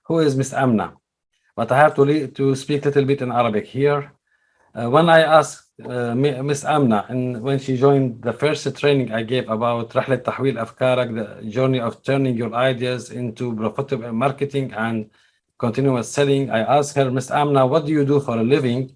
who is Miss Amna. But I have to speak a little bit in Arabic here. When I asked Miss Amna, and when she joined the first training I gave about رحلة تحويل أفكارك, the journey of turning your ideas into profitable marketing and continuous selling, I asked her, Miss Amna, what do you do for a living?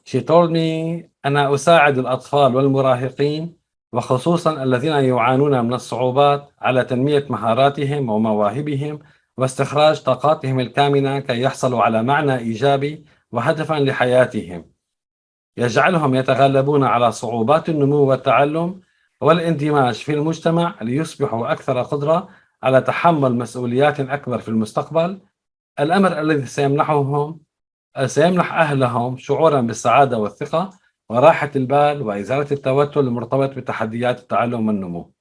She told me أنا أساعد الأطفال والمراهقين وخصوصا الذين يعانون من الصعوبات على تنمية مهاراتهم ومواهبهم واستخراج طاقاتهم الكامنة كي يحصلوا على معنى إيجابي وهدفا لحياتهم يجعلهم يتغلبون على صعوبات النمو والتعلم والاندماج في المجتمع ليصبحوا أكثر قدرة على تحمل مسؤوليات أكبر في المستقبل، الأمر الذي سيمنح أهلهم شعورا بالسعادة والثقة وراحة البال وإزالة التوتر المرتبط بتحديات التعلم والنمو.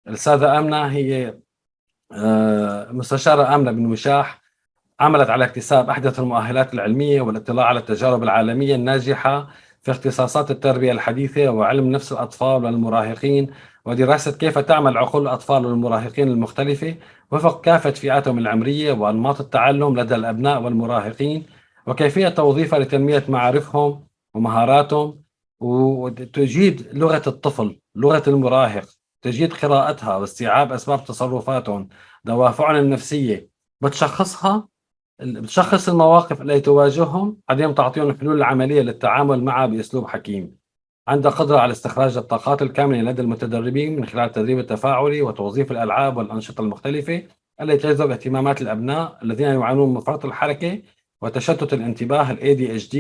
الأستاذة أمنة هي مستشارة آمنة بن وشاح، عملت على اكتساب أحدث المؤهلات العلمية والاطلاع على التجارب العالمية الناجحة في اختصاصات التربية الحديثة وعلم نفس الأطفال والمراهقين ودراسة كيف تعمل عقول الأطفال والمراهقين المختلفة وفق كافة فئاتهم العمرية وأنماط التعلم لدى الأبناء والمراهقين وكيفية توظيفها لتنمية معارفهم ومهاراتهم وتجيد لغة الطفل، لغة المراهق، تجيد قراءتها واستيعاب أسباب تصرفاتهم، دوافعهم النفسية، بتشخص المواقف التي تواجههم، بعدين تعطيهم الحلول العملية للتعامل معها بأسلوب حكيم. عندها قدرة على استخراج الطاقات الكامنة لدى المتدربين من خلال التدريب التفاعلي وتوظيف الألعاب والأنشطة المختلفة التي تجذب اهتمامات الأبناء الذين يعانون من فرط الحركة وتشتت الانتباه ال ADHD،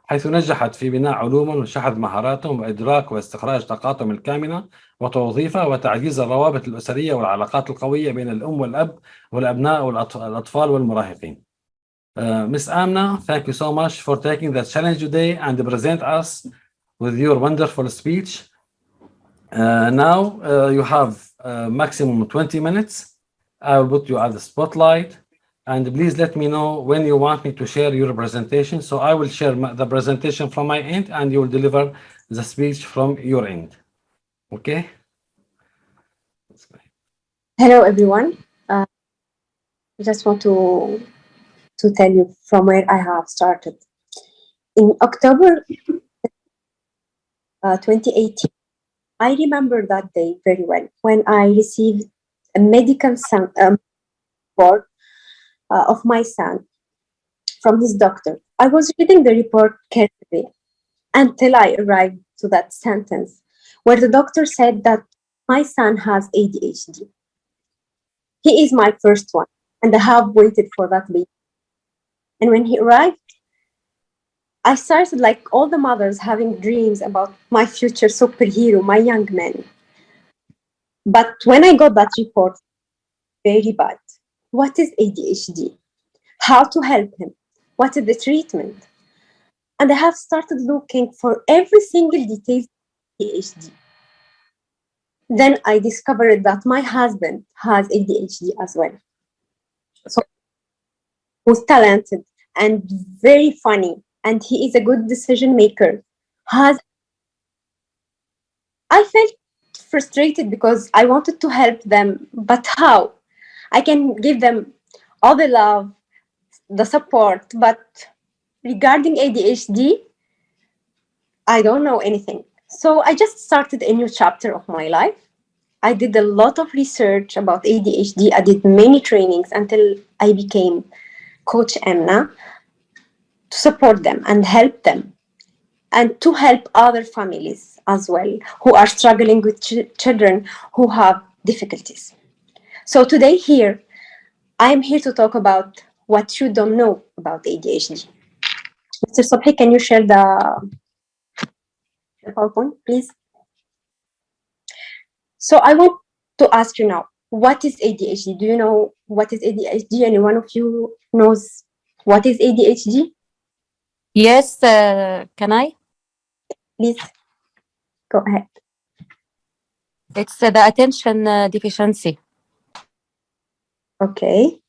حيث نجحت في بناء علومهم وشحذ مهاراتهم وإدراك واستخراج طاقاتهم الكامنة وتوظيفها وتعزيز الروابط الأسرية والعلاقات القوية بين الأم والأب والأبناء والأطفال والمراهقين. Miss Amna, thank you so much for taking the challenge today and present us with your wonderful speech. Now you have maximum 20 minutes. I will put you at the spotlight and please let me know when you want me to share your presentation. So I will share the presentation from my end and you will deliver the speech from your end. Okay? Hello, everyone. I just want to tell you from where I have started. In October 2018, I remember that day very well when I received a medical report of my son from his doctor. I was reading the report carefully until I arrived to that sentence where the doctor said that my son has ADHD. He is my first one, and I have waited for that baby. And when he arrived, I started, like all the mothers, having dreams about my future superhero, my young man. But when I got that report, very bad. What is ADHD? How to help him? What is the treatment? And I have started looking for every single detail of ADHD. Then I discovered that my husband has ADHD as well. So who's talented and very funny, and he is a good decision maker. I felt frustrated because I wanted to help them, but how? I can give them all the love, the support, but regarding ADHD, I don't know anything. So I just started a new chapter of my life. I did a lot of research about ADHD. I did many trainings until I became Coach Emna to support them and help them, and to help other families as well who are struggling with children who have difficulties. So today here, I am here to talk about what you don't know about ADHD. Mr. Sobhi, can you share the PowerPoint, please? So I want to ask you now, what is ADHD? Do you know what is ADHD? Anyone of you knows what is ADHD? Yes, can I? Please, go ahead. It's the attention deficiency. Okay.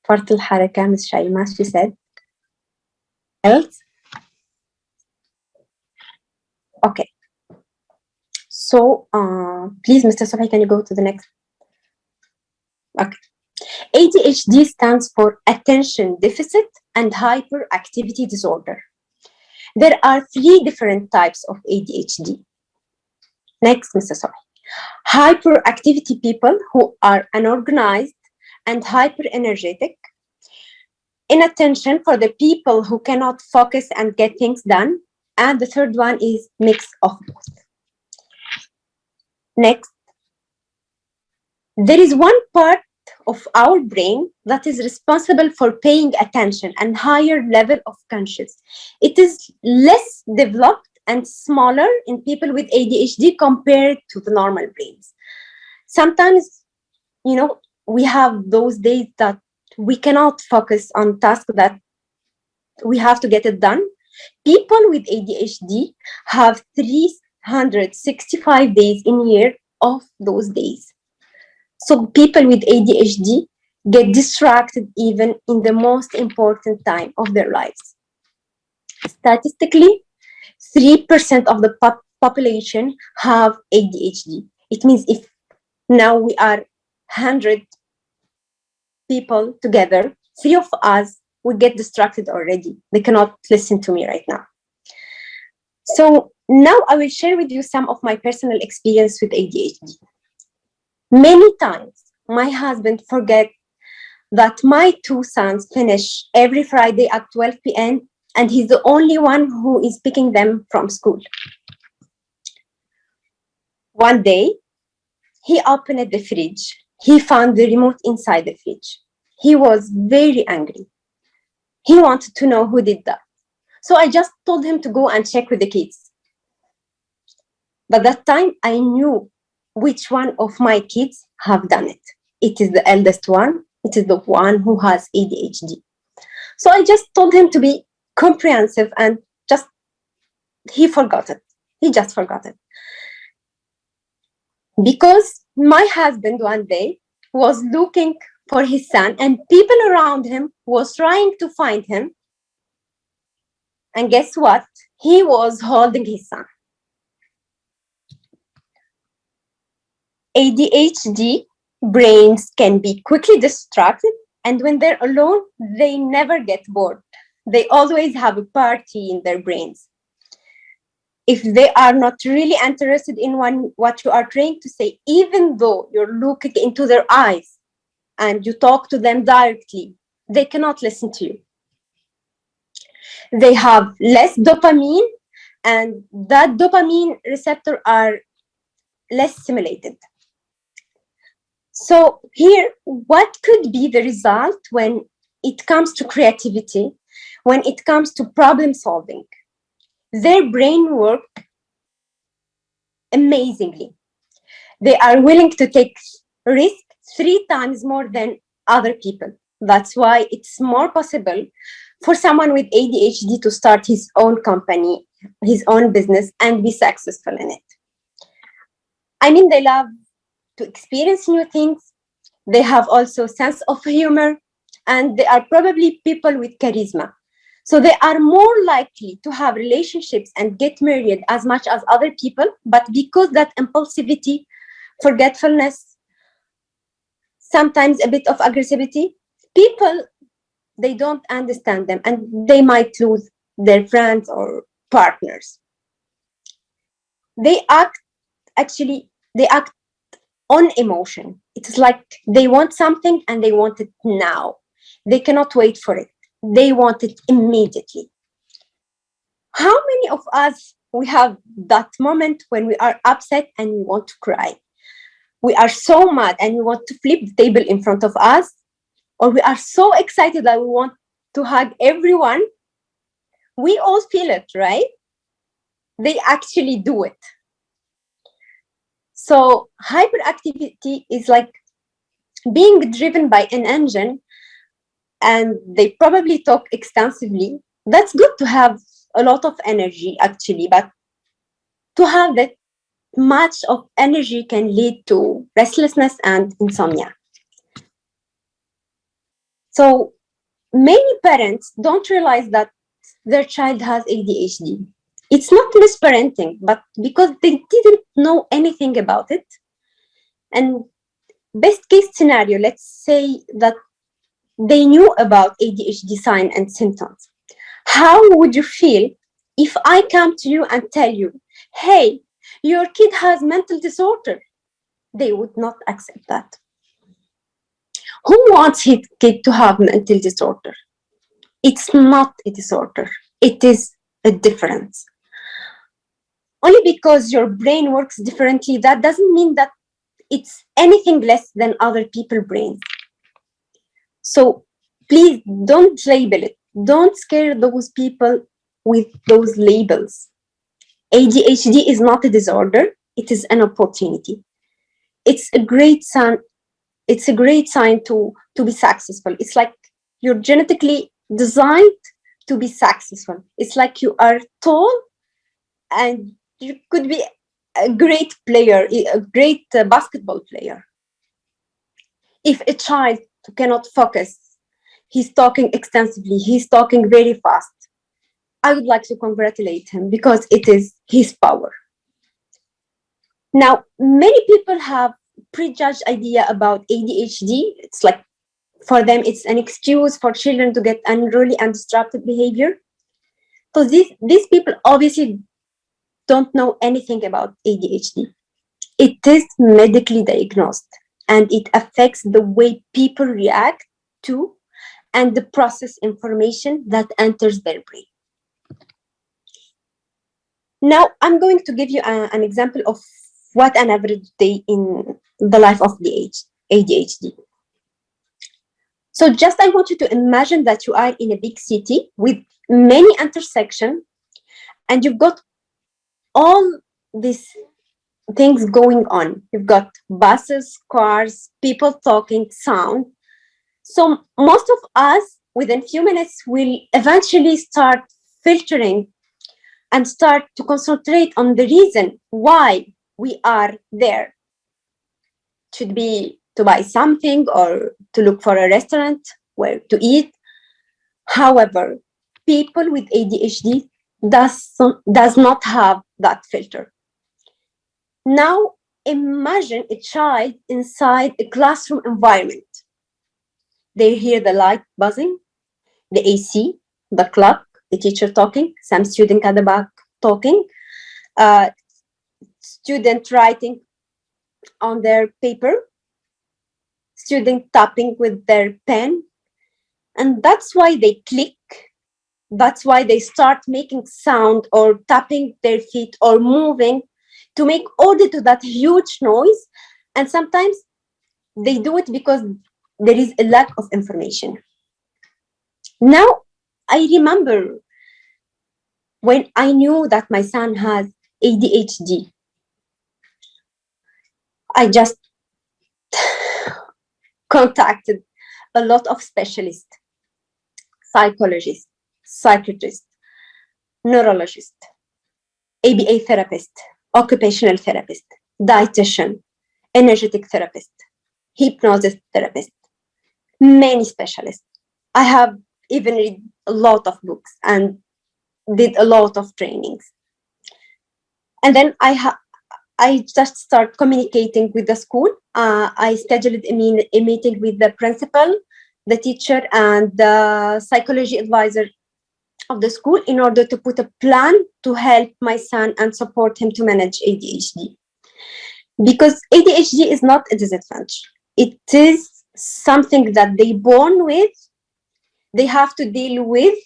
فرط الحركة, Ms. Shaima, she said. Else? Okay. So, please, Mr. Sobhi, can you go to the next? Okay. ADHD stands for Attention Deficit and Hyperactivity Disorder. There are 3 different types of ADHD. Next, Mr. Soy. Hyperactivity people who are unorganized and hyper-energetic. Inattention for the people who cannot focus and get things done. And the third one is mix of both. Next, there is one part of our brain that is responsible for paying attention and higher level of conscious. It is less developed and smaller in people with ADHD compared to the normal brains. Sometimes, we have those days that we cannot focus on tasks that we have to get it done. People with ADHD have 365 days in a year of those days. So people with ADHD get distracted even in the most important time of their lives. Statistically, 3% of the population have ADHD. It means if now we are 100 people together, 3 of us will get distracted already. They cannot listen to me right now. So now I will share with you some of my personal experience with ADHD. Many times, my husband forgets that my 2 sons finish every Friday at 12 p.m. and he's the only one who is picking them from school. One day, he opened the fridge. He found the remote inside the fridge. He was very angry. He wanted to know who did that. So I just told him to go and check with the kids. But that time, I knew which one of my kids have done it. It is the eldest one. It is the one who has ADHD. So I just told him to be comprehensive and he forgot it. He just forgot it. Because my husband one day was looking for his son and people around him was trying to find him. And guess what? He was holding his son. ADHD brains can be quickly distracted, and when they're alone, they never get bored. They always have a party in their brains. If they are not really interested in what you are trying to say, even though you're looking into their eyes and you talk to them directly, they cannot listen to you. They have less dopamine, and that dopamine receptor are less stimulated. So here, what could be the result when it comes to creativity, when it comes to problem solving? Their brain work amazingly. They are willing to take risk 3 times more than other people. That's why it's more possible for someone with ADHD to start his own company, his own business, and be successful in it. I mean, they love to experience new things. They have also sense of humor, and they are probably people with charisma. So they are more likely to have relationships and get married as much as other people, but because that impulsivity, forgetfulness, sometimes a bit of aggressivity, people, they don't understand them and they might lose their friends or partners. They act on emotion. It's like they want something and they want it now. They cannot wait for it. They want it immediately. How many of us, we have that moment when we are upset and we want to cry? We are so mad and we want to flip the table in front of us, or we are so excited that we want to hug everyone. We all feel it, right? They actually do it. So hyperactivity is like being driven by an engine, and they probably talk extensively. That's good to have a lot of energy, actually, but to have that much of energy can lead to restlessness and insomnia. So many parents don't realize that their child has ADHD. It's not misparenting, but because they didn't know anything about it. And best case scenario, let's say that they knew about ADHD signs and symptoms. How would you feel if I come to you and tell you, hey, your kid has mental disorder? They would not accept that. Who wants his kid to have mental disorder? It's not a disorder. It is a difference. Only because your brain works differently, that doesn't mean that it's anything less than other people's brains. So please don't label it. Don't scare those people with those labels. ADHD is not a disorder. It is an opportunity. It's a great sign. It's a great sign to be successful. It's like you're genetically designed to be successful. It's like you are tall and you could be a great player, a great basketball player. If a child cannot focus, he's talking extensively, he's talking very fast, I would like to congratulate him because it is his power. Now, many people have prejudged idea about ADHD. It's like for them, it's an excuse for children to get unruly and disruptive behavior. So these people obviously don't know anything about ADHD. It is medically diagnosed and it affects the way people react to and the process information that enters their brain. Now, I'm going to give you an example of what an average day in the life of the ADHD. So just I want you to imagine that you are in a big city with many intersections and you've got all these things going on. You've got buses, cars, people talking, sound. So most of us, within a few minutes, will eventually start filtering and start to concentrate on the reason why we are there. Should be to buy something or to look for a restaurant where to eat. However, people with ADHD does not have that filter. Now, imagine a child inside a classroom environment. They hear the light buzzing, the AC, the clock, the teacher talking, some student at the back talking, student writing on their paper, student tapping with their pen. And that's why they click. That's why they start making sound or tapping their feet or moving to make order to that huge noise. And sometimes they do it because there is a lack of information. Now, I remember when I knew that my son has ADHD, I just contacted a lot of specialists, psychologists, psychiatrists, neurologists, ABA therapist, occupational therapist, dietitian, energetic therapist, hypnosis therapist, many specialists. I have even read a lot of books and did a lot of trainings. And then I just start communicating with the school. I scheduled a meeting with the principal, the teacher, and the psychology advisor of the school in order to put a plan to help my son and support him to manage ADHD. Because ADHD is not a disadvantage. It is something that they born with, they have to deal with,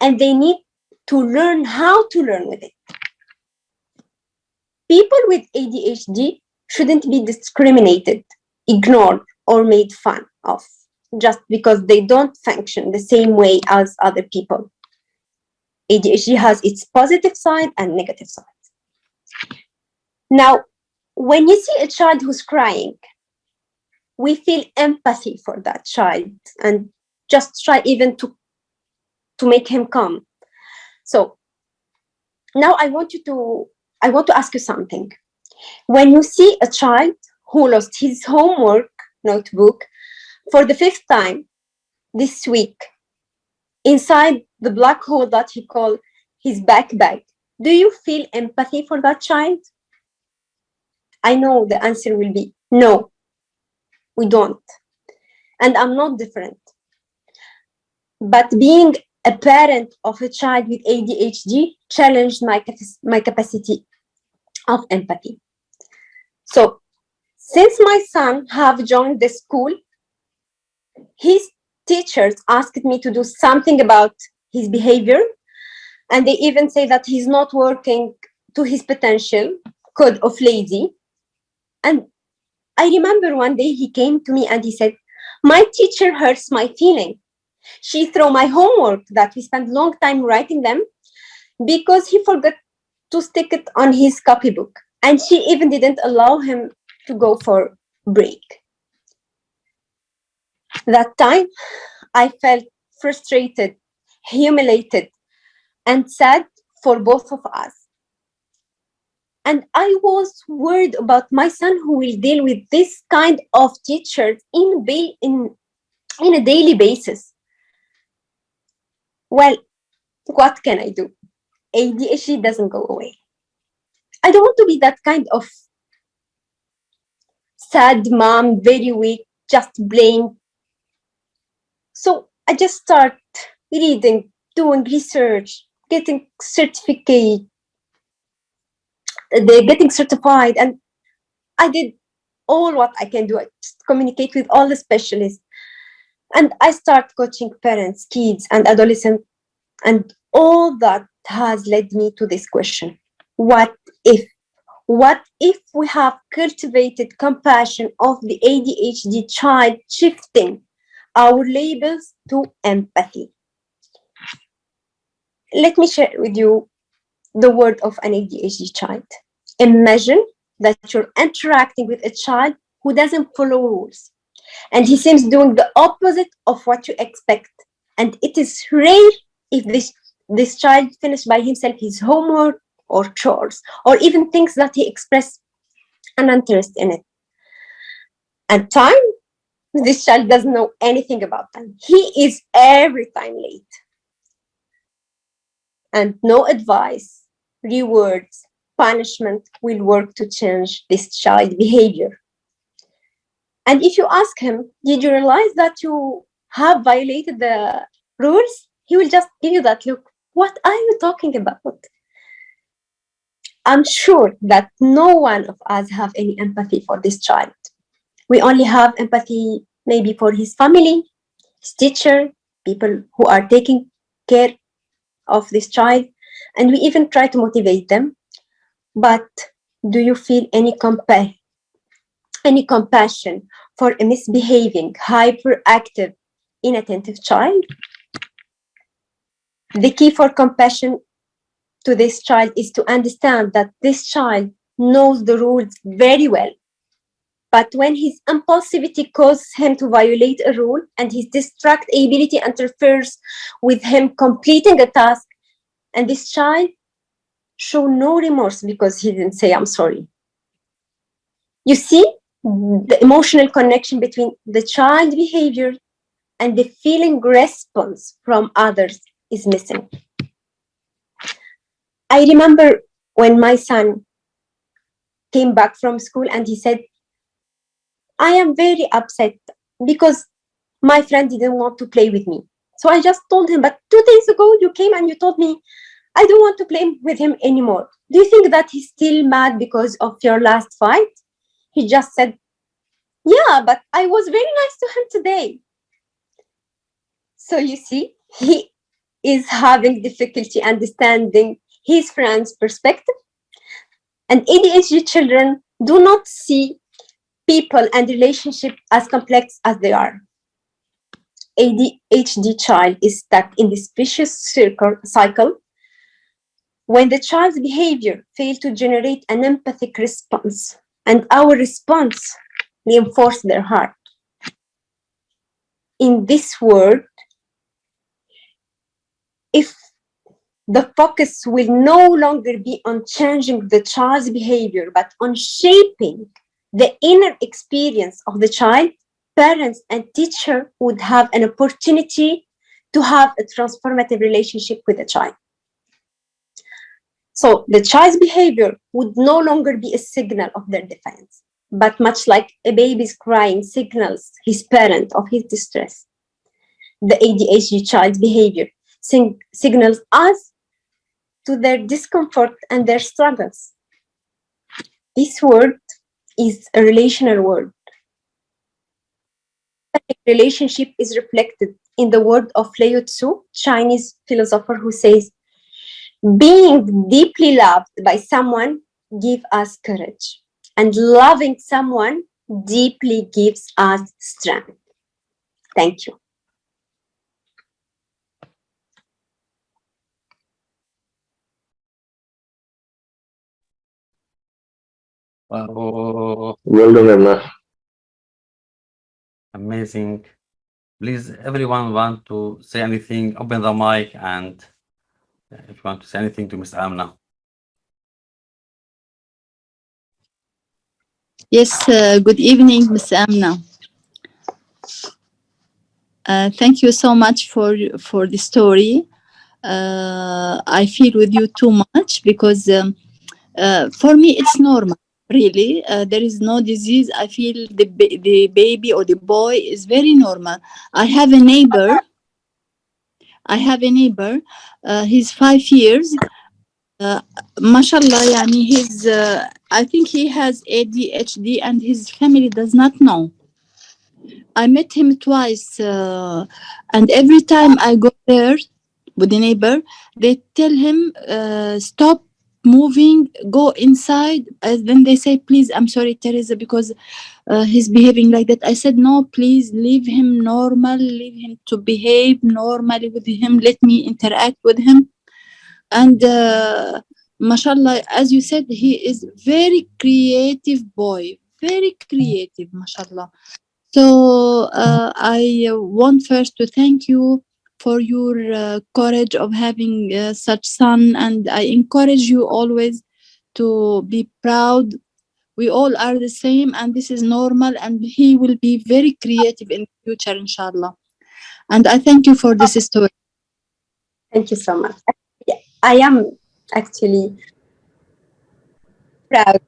and they need to learn how to learn with it. People with ADHD shouldn't be discriminated, ignored, or made fun of just because they don't function the same way as other people. ADHD has its positive side and negative side. Now, when you see a child who's crying, we feel empathy for that child and just try even to make him calm. So now I want to ask you something. When you see a child who lost his homework notebook for the 5th time this week inside the black hole that he called his backpack, do you feel empathy for that child? I know the answer will be no. We don't. And I'm not different. But being a parent of a child with ADHD challenged my capacity of empathy. So since my son have joined the school, his teachers asked me to do something about his behavior, and they even say that he's not working to his potential, code of lazy. And I remember one day he came to me and he said, my teacher hurts my feeling. She threw my homework that we spent long time writing them because he forgot to stick it on his copybook. And she even didn't allow him to go for break. That time, I felt frustrated, humiliated, and sad for both of us. And I was worried about my son who will deal with this kind of teachers in a daily basis. Well, what can I do? ADHD doesn't go away. I don't want to be that kind of sad mom, very weak, just blame. So I just start reading, doing research, getting certificate, they're getting certified, and I did all what I can do. I just communicate with all the specialists, and I start coaching parents, kids, and adolescents, and all that has led me to this question: what if? What if we have cultivated compassion of the ADHD child, shifting our labels to empathy? Let me share with you the word of an ADHD child. Imagine that you're interacting with a child who doesn't follow rules, and he seems doing the opposite of what you expect. And it is rare if this child finishes by himself his homework or chores, or even thinks that he expressed an interest in it. And time, this child doesn't know anything about time. He is every time late. And no advice, rewards, punishment will work to change this child behavior. And if you ask him, did you realize that you have violated the rules? He will just give you that look. What are you talking about? I'm sure that no one of us have any empathy for this child. We only have empathy maybe for his family, his teacher, people who are taking care of this child, and we even try to motivate them. But do you feel any compassion for a misbehaving, hyperactive, inattentive child? The key for compassion to this child is to understand that this child knows the rules very well. But when his impulsivity causes him to violate a rule and his distractibility interferes with him completing a task, and this child show no remorse because he didn't say, I'm sorry. You see, the emotional connection between the child behavior and the feeling response from others is missing. I remember when my son came back from school and he said, I am very upset because my friend didn't want to play with me. So I just told him, but 2 days ago you came and you told me, I don't want to play with him anymore. Do you think that he's still mad because of your last fight? He just said, yeah, but I was very nice to him today. So you see, he is having difficulty understanding his friend's perspective. And ADHD children do not see people and relationships as complex as they are. ADHD child is stuck in this vicious cycle. When the child's behavior fails to generate an empathic response, and our response reinforces their heart. In this world, if the focus will no longer be on changing the child's behavior, but on shaping the inner experience of the child, parents and teachers would have an opportunity to have a transformative relationship with the child. So the child's behavior would no longer be a signal of their defiance. but much like a baby's crying signals his parent of his distress, the ADHD child's behavior signals us to their discomfort and their struggles. This word is a relational word. Relationship is reflected in the word of Lao Tzu, Chinese philosopher, who says, being deeply loved by someone gives us courage, and loving someone deeply gives us strength. Thank you. Wow, Well done, Emna. amazing. Please, everyone want to say anything, open the mic, and if you want to say anything to Miss Amna. Yes, good evening, Miss Emna. Thank you so much for the story. I feel with you too much because for me it's normal. Really, there is no disease. I feel the baby or the boy is very normal. I have a neighbor. He's 5 years. Mashallah, yani I think he has ADHD and his family does not know. I met him twice, and every time I go there with the neighbor, they tell him, stop moving, go inside. Then they say, please, I'm sorry, Teresa, because he's behaving like that. I said, no, please leave him normal, leave him to behave normally with him. Let me interact with him. And mashallah, as you said, he is very creative boy, very creative, mashallah. So I want first to thank you for your courage of having such son, and I encourage you always to be proud. We all are the same, and this is normal, and he will be very creative in the future, inshallah. And I thank you for this story. Thank you so much. I am actually proud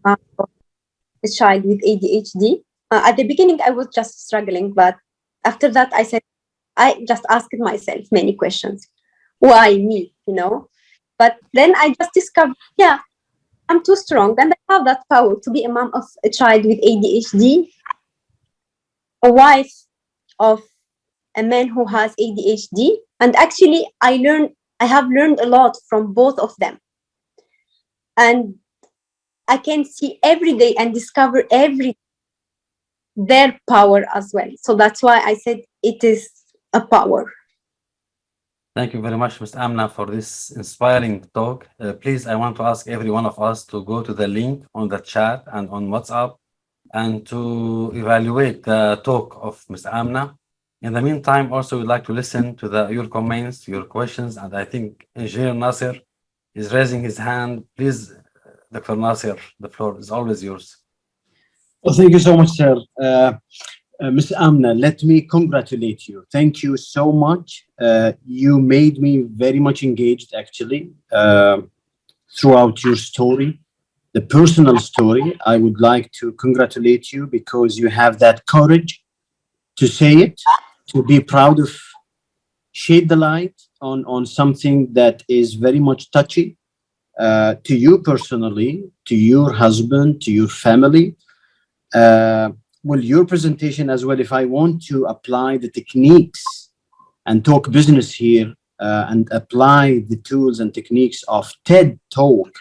of a child with ADHD. At the beginning, I was just struggling, but after that, I just asked myself many questions. Why me, But then I just discovered, yeah, I'm too strong, and I have that power to be a mom of a child with ADHD, a wife of a man who has ADHD. And actually, I have learned a lot from both of them. And I can see every day and discover their power as well. So that's why I said it is a power. Thank you very much, Ms. Amna, for this inspiring talk. Please, I want to ask every one of us to go to the link on the chat and on WhatsApp and to evaluate the talk of Ms. Amna. In the meantime, also, we'd like to listen to your comments, your questions, and I think Engineer Nasser is raising his hand. Please, Dr. Nasser, the floor is always yours. Well, thank you so much, sir. Ms. Amna, let me congratulate you. Thank you so much. You made me very much engaged, actually, throughout your story, the personal story. I would like to congratulate you because you have that courage to say it, to be proud of, shed the light on something that is very much touchy to you personally, to your husband, to your family. Well, your presentation as well, if I want to apply the techniques and talk business here and apply the tools and techniques of TED Talk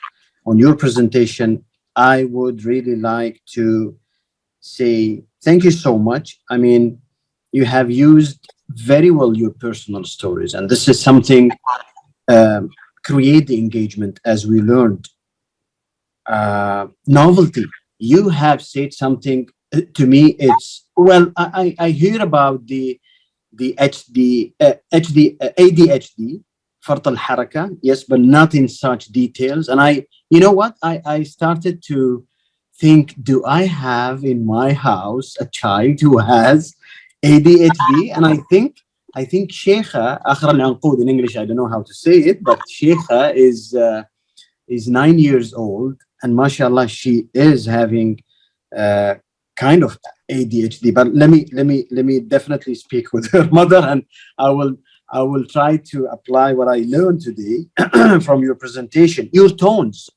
on your presentation, I would really like to say thank you so much. I mean, you have used very well your personal stories, and this is something create the engagement as we learned. Novelty. You have said something to me. It's well, I hear about the ADHD, فرط الحركة, yes, but not in such details. And you know what? I started to think, do I have in my house a child who has ADHD? And I think Sheikha, آخر العنقود in English, I don't know how to say it, but Sheikha is 9 years old, and mashallah, she is having kind of ADHD. But let me definitely speak with her mother, and I will try to apply what I learned today from your presentation. Your tones,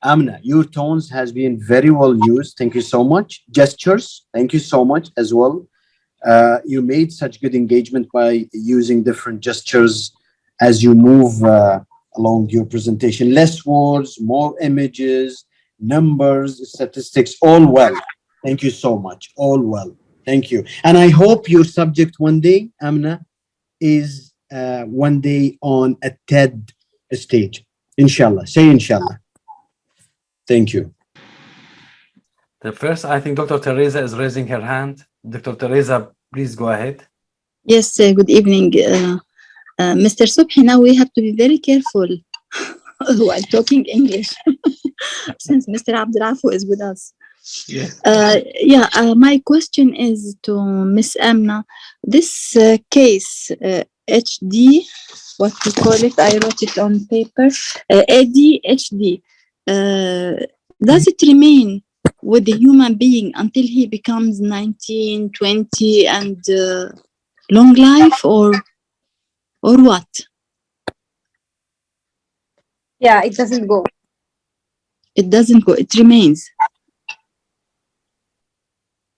Amna, your tones has been very well used. Thank you so much. Gestures, thank you so much as well. You made such good engagement by using different gestures as you move along your presentation. Less words, more images, numbers, statistics, all well. Thank you so much. All well. Thank you. And I hope your subject one day, Amna, is one day on a TED stage. Inshallah. Say inshallah. Thank you. The first, I think Dr. Teresa is raising her hand. Dr. Teresa, please go ahead. Yes, good evening. Mr. Subhi, now we have to be very careful while talking English since Mr. Abdulafu is with us. Yes. My question is to Miss Amna. This case, HD, what we call it, I wrote it on paper, ADHD, does it remain with the human being until he becomes 19, 20 and long life or what? Yeah, it doesn't go. It doesn't go, it remains.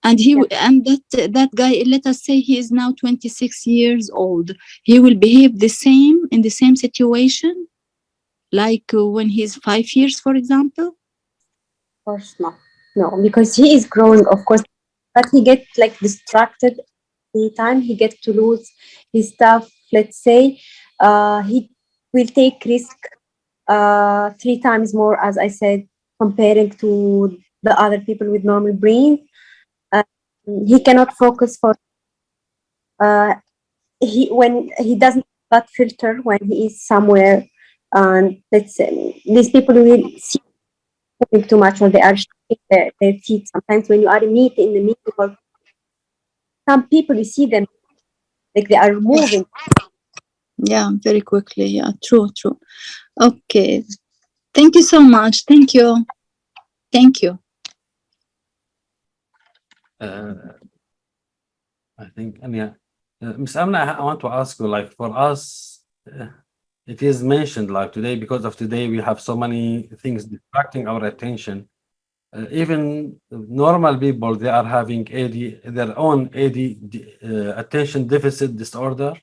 And that guy, let us say he is now 26 years old. He will behave the same in the same situation, like when he's 5 years, for example. Of course not. No, because he is growing, of course, but he gets like distracted every time he gets to lose his stuff. Let's say he will take risk 3 times more, as I said, comparing to the other people with normal brain. He cannot focus for when he doesn't have that filter when he is somewhere, and let's say these people will see too much, or they are shaking their feet. Sometimes when you are in the meeting, or some people you see them like they are moving. Yeah, very quickly. Yeah, true. Okay. Thank you so much. Thank you. I think, Ms. Amna, I want to ask you, like, for us, it is mentioned, like, today, because of today, we have so many things distracting our attention. Even normal people, they are having their own attention deficit disorder.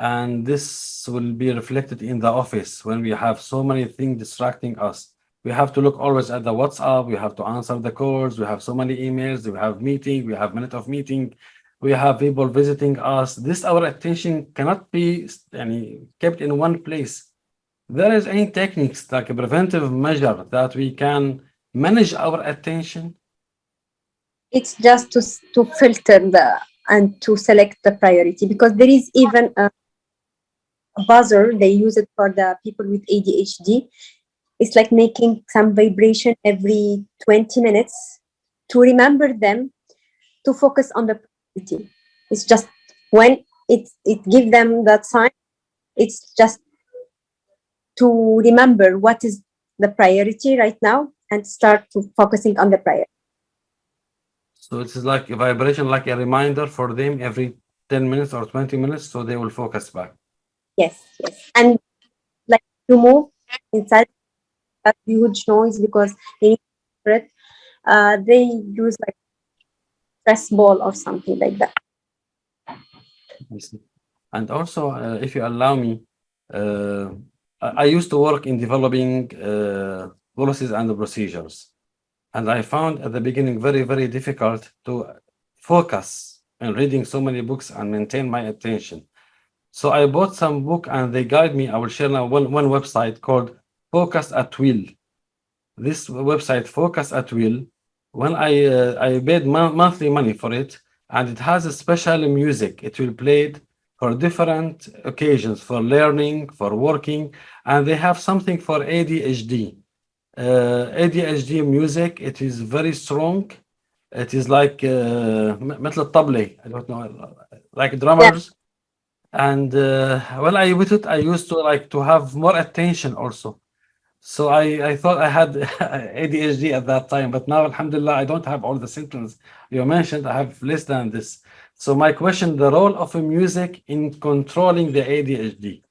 And this will be reflected in the office when we have so many things distracting us. We have to look always at the WhatsApp, we have to answer the calls, we have so many emails, we have meeting, we have minute of meeting, we have people visiting us. Our attention cannot be kept in one place. There is any techniques like a preventive measure that we can manage our attention? It's just to filter and to select the priority, because there is even a buzzer, they use it for the people with ADHD. It's like making some vibration every 20 minutes to remember them to focus on the priority. It's just when it gives them that sign, it's just to remember what is the priority right now and start to focusing on the priority. So it is like a vibration, like a reminder for them every 10 minutes or 20 minutes, so they will focus back. Yes. And like to move inside a huge noise because they need to breathe. They use like stress ball or something like that. And also, if you allow me, I used to work in developing policies and procedures. And I found at the beginning very, very difficult to focus on reading so many books and maintain my attention. So I bought some book and they guide me. I will share now one website called Focus at Will. This website, Focus at Will, when I paid monthly money for it, and it has a special music. It will play it for different occasions, for learning, for working, and they have something for ADHD. ADHD music, it is very strong. It is like مثل الطبلة, I don't know, like drummers. Yeah. And when I with it, I used to like to have more attention also. So I thought I had ADHD at that time, but now, alhamdulillah, I don't have all the symptoms you mentioned. I have less than this. So my question, the role of music in controlling the ADHD.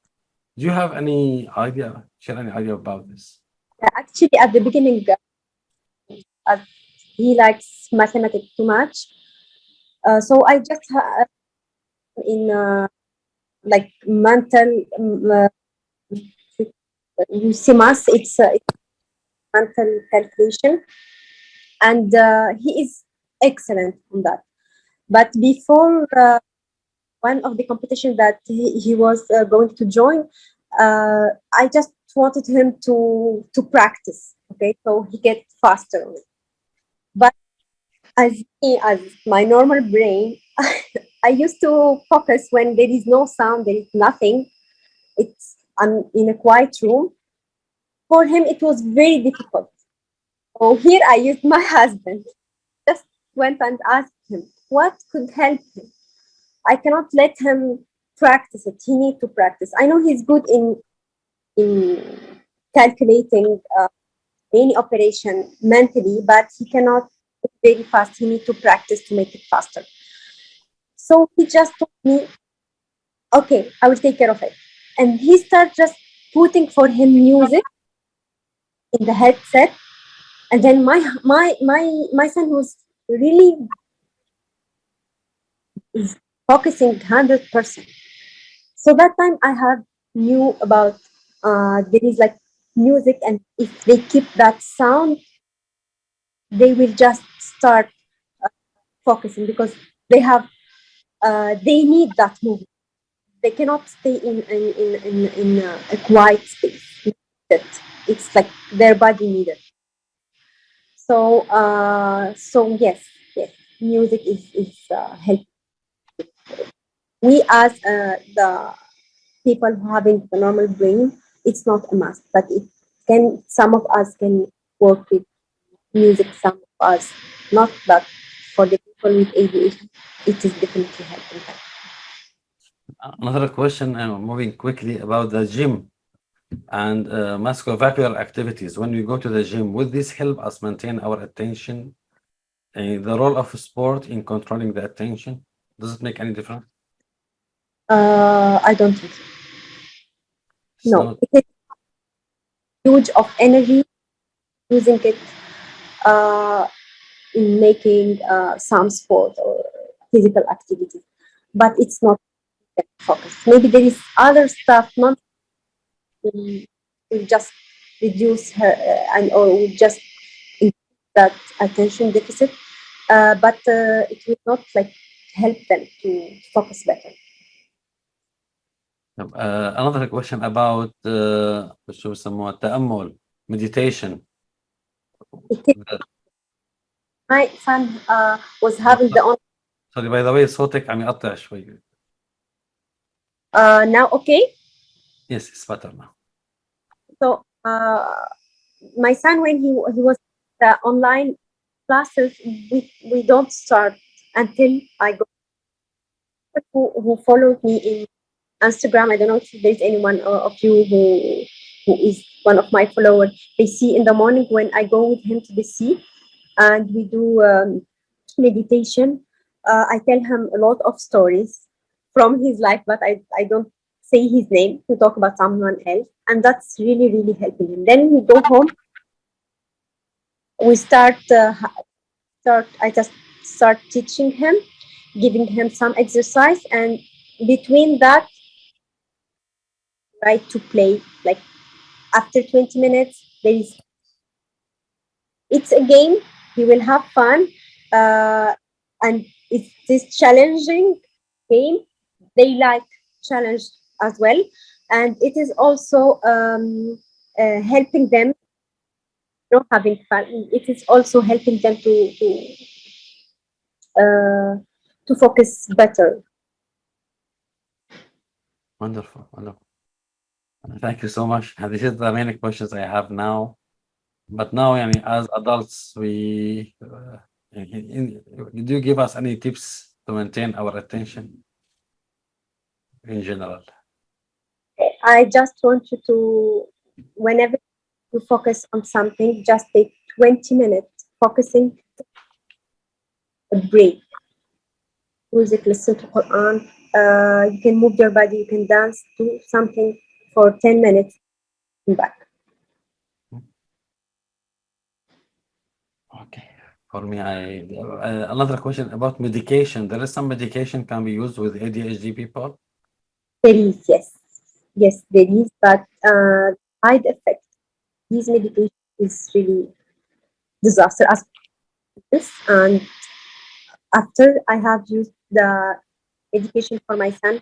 Do you have any idea, share any idea about this? Actually, at the beginning, he likes mathematics too much. So I just in like mental CMAS, it's mental calculation, and he is excellent on that. But before one of the competition that he was going to join, I just wanted him to practice. Okay, so he get faster. But as me, as my normal brain, I used to focus when there is no sound, there is nothing. I'm in a quiet room. For him, it was very difficult. So here I used my husband. Just went and asked him what could help him. I cannot let him practice it. He needs to practice. I know he's good in calculating any operation mentally, but he cannot do it very fast. He needs to practice to make it faster. So he just told me, okay, I will take care of it. And he started just putting for him music in the headset. And then my son was really focusing 100%. So that time I have knew about there is like music, and if they keep that sound, they will just start focusing because they need that movement. They cannot stay in a quiet space. It's like their body needs it. So yes, music is helpful. We as the people who having the normal brain, it's not a must, but it can. Some of us can work with music. Some of us not. But for the people with ADHD, it is definitely helping them. Another question, moving quickly about the gym and musculovascular activities. When we go to the gym, will this help us maintain our attention? The role of sport in controlling the attention, does it make any difference? I don't think so. No, So, it is huge of energy using it in making some sport or physical activity, but it's not focus. Maybe there is other stuff, not will just reduce her and or will just increase that attention deficit, but it will not like help them to focus better. another question about شو بسموها التأمل, meditation. My son was having the on. Sorry, by the way, صوتك عم يقطع شوي. Now okay. Yes, it's better now. So my son, when he was online classes, we don't start until I go. Who followed me in Instagram? I don't know if there's anyone of you who is one of my followers. They see in the morning when I go with him to the sea, and we do meditation. I tell him a lot of stories from his life, but I don't say his name to talk about someone else, and that's really really helping him. Then we go home. We start. I just start teaching him, giving him some exercise, and between that, right to play. Like after 20 minutes, it's a game. He will have fun, and it's this challenging game. They like challenge as well, and it is also helping them. Having fun. It is also helping them to focus better. Wonderful, wonderful. Thank you so much. And this is the main questions I have now. But now, as adults, do you give us any tips to maintain our attention in general? I just want you to, whenever to focus on something, just take 20 minutes focusing, a break. Music, listen to Quran. You can move your body, you can dance, do something for 10 minutes, come back. Okay. For me, another question about medication. There is some medication can be used with ADHD people. There is, yes. Yes, there is, but side effect. These medication is really disaster as this. And after I have used the medication for my son,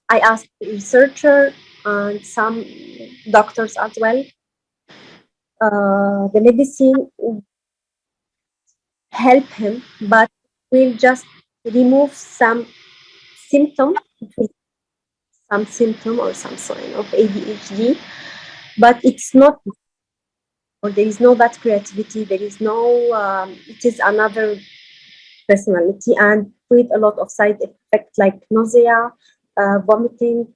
I asked the researcher and some doctors as well. The medicine will help him, but will just remove some symptom, some symptom or some sign of ADHD, but it's not, or there is no that creativity, there is no, it is another personality and with a lot of side effects like nausea, vomiting,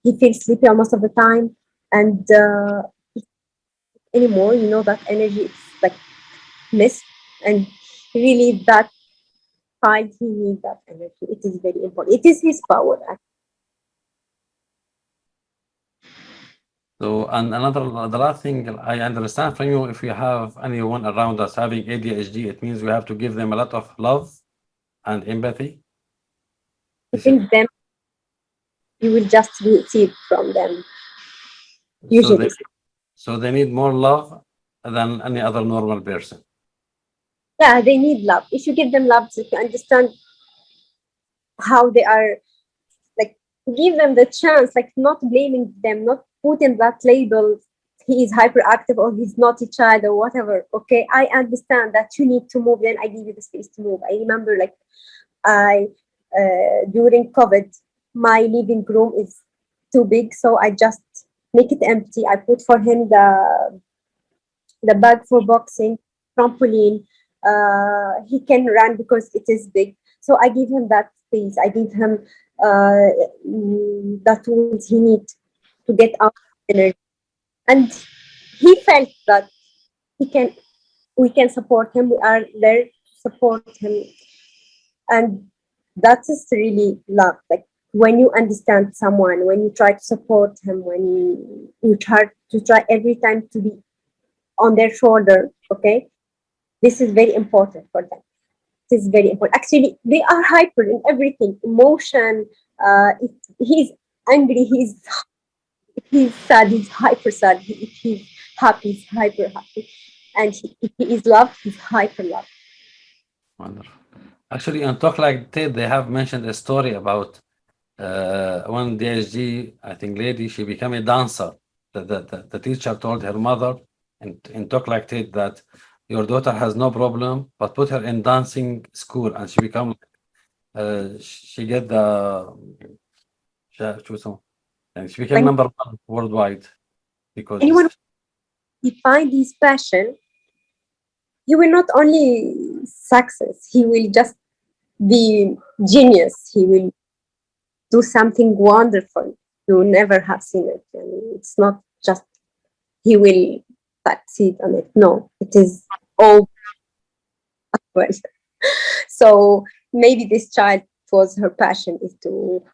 he feels sleepy most of the time, and anymore, you know, that energy is like missed, and really that child, he needs that energy. It is very important. It is his power. So, and the last thing I understand from you, if we have anyone around us having ADHD, it means we have to give them a lot of love and empathy. Giving them, you will just receive from them. So Usually, they need more love than any other normal person. yeah, they need love. If you give them love, if you understand how they are, like, give them the chance, like not blaming them, not putting that label, he is hyperactive or he's naughty child or whatever. Okay, I understand that you need to move, then I give you the space to move. I remember, like, during COVID, my living room is too big, so I just make it empty. I put for him the bag for boxing, trampoline. He can run because it is big. So I give him that space. I give him the tools he needs to get out energy. And he felt that we can support him. We are there to support him. And that is really love. Like when you understand someone, when you try to support him, when you try every time to be on their shoulder, okay, this is very important for them. It is very important. Actually, they are hyper in everything, emotion. If he's angry, he's sad, he's hyper sad. If he's happy, he's hyper happy, and if he is loved, he's hyper loved. Wonderful. Actually, on Talk Like Ted, they have mentioned a story about one DHD, I think, lady. She became a dancer. The teacher told her mother in Talk Like Ted that your daughter has no problem, but put her in dancing school, and she become she get the and she became number one worldwide because Anyone define his passion, he will not only success, he will just be genius. He will do something wonderful. You never have seen it. And it's not just he will succeed on it. No, it is all well. So maybe this child was her passion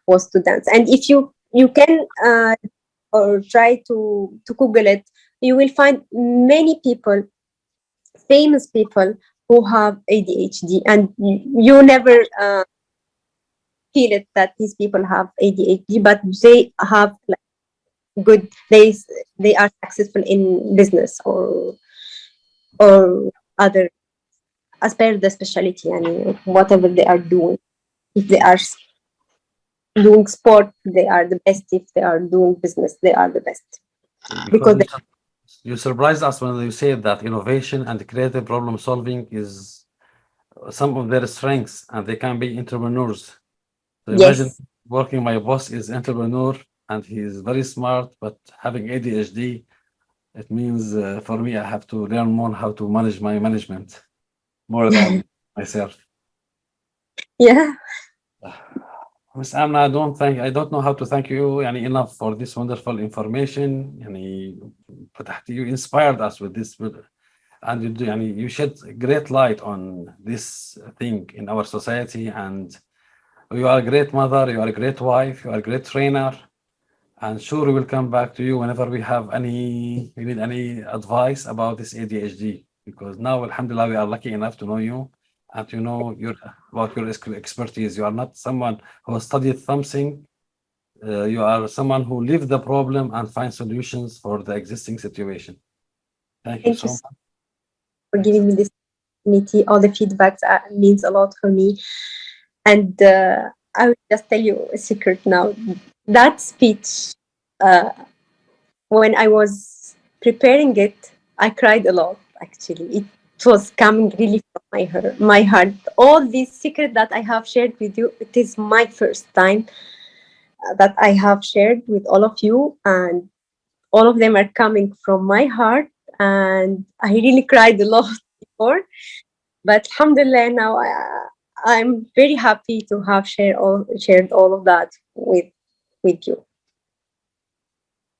was to dance. And if you can or try to Google it, you will find many people, famous people who have ADHD, and you never feel it that these people have ADHD, but they have like good. They are successful in business or other as per the specialty, and whatever they are doing. If they are doing sport, they are the best. If they are doing business, they are the best. Because you surprised us when you said that innovation and creative problem solving is some of their strengths, and they can be entrepreneurs. So imagine yes, working. My boss is entrepreneur, and he is very smart, but having ADHD, it means for me, I have to learn more how to manage my management more than myself. yeah. Miss Amna, I don't know how to thank you enough for this wonderful information. You inspired us with this, and you shed great light on this thing in our society. And you are a great mother, you are a great wife, you are a great trainer. And sure, we will come back to you whenever we need any advice about this ADHD. Because now, alhamdulillah, we are lucky enough to know you and to know about your expertise. You are not someone who studied something. You are someone who lived the problem and find solutions for the existing situation. Thank you Thank so you much. for giving me this opportunity. All the feedbacks means a lot for me. And I will just tell you a secret now. That speech, when I was preparing it, I cried a lot, actually. It was coming really from my heart. All these secrets that I have shared with you, it is my first time that I have shared with all of you. And all of them are coming from my heart. And I really cried a lot before. But alhamdulillah, now I'm very happy to have shared all of that with you.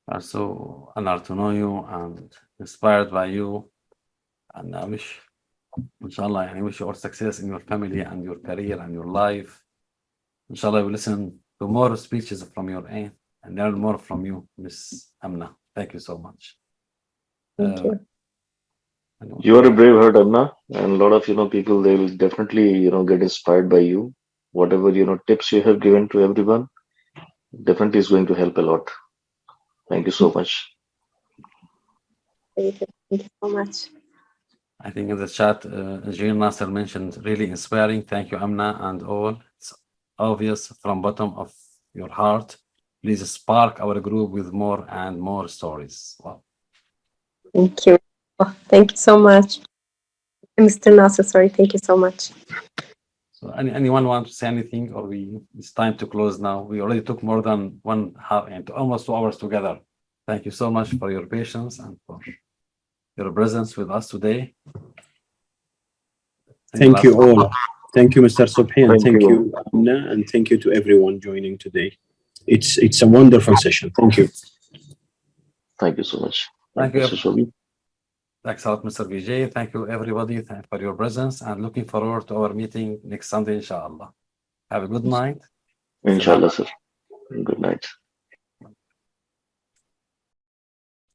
I'm so honored to know you and inspired by you. And I wish, inshallah, I wish you all success in your family and your career and your life. Inshallah, we listen to more speeches from your end and learn more from you, Miss Amna. Thank you so much. Thank you. You are a brave heart, Emna, and a lot of people, they will definitely get inspired by you. Whatever tips you have given to everyone, definitely is going to help a lot. Thank you so much. Thank you so much. I think in the chat, Engineer Nasser mentioned really inspiring. Thank you, Amna, and all. It's obvious from bottom of your heart. Please spark our group with more and more stories. Wow. Thank you. Thank you so much. Mr. Nasser, sorry. Thank you so much. So anyone want to say anything, or it's time to close now? We already took more than 1.5 and almost 2 hours together. Thank you so much for your patience and for your presence with us today. Thank you all. Thank you, Mr. Subhi, and Thank you. Amna, and thank you to everyone joining today. It's a wonderful session. Thank you. Thank you so much. Thank you. Mr. Shobi. Thanks a lot, Mr. Vijay. Thank you, everybody, for your presence, and looking forward to our meeting next Sunday, inshallah. Have a good night. Inshallah, sir. Good night.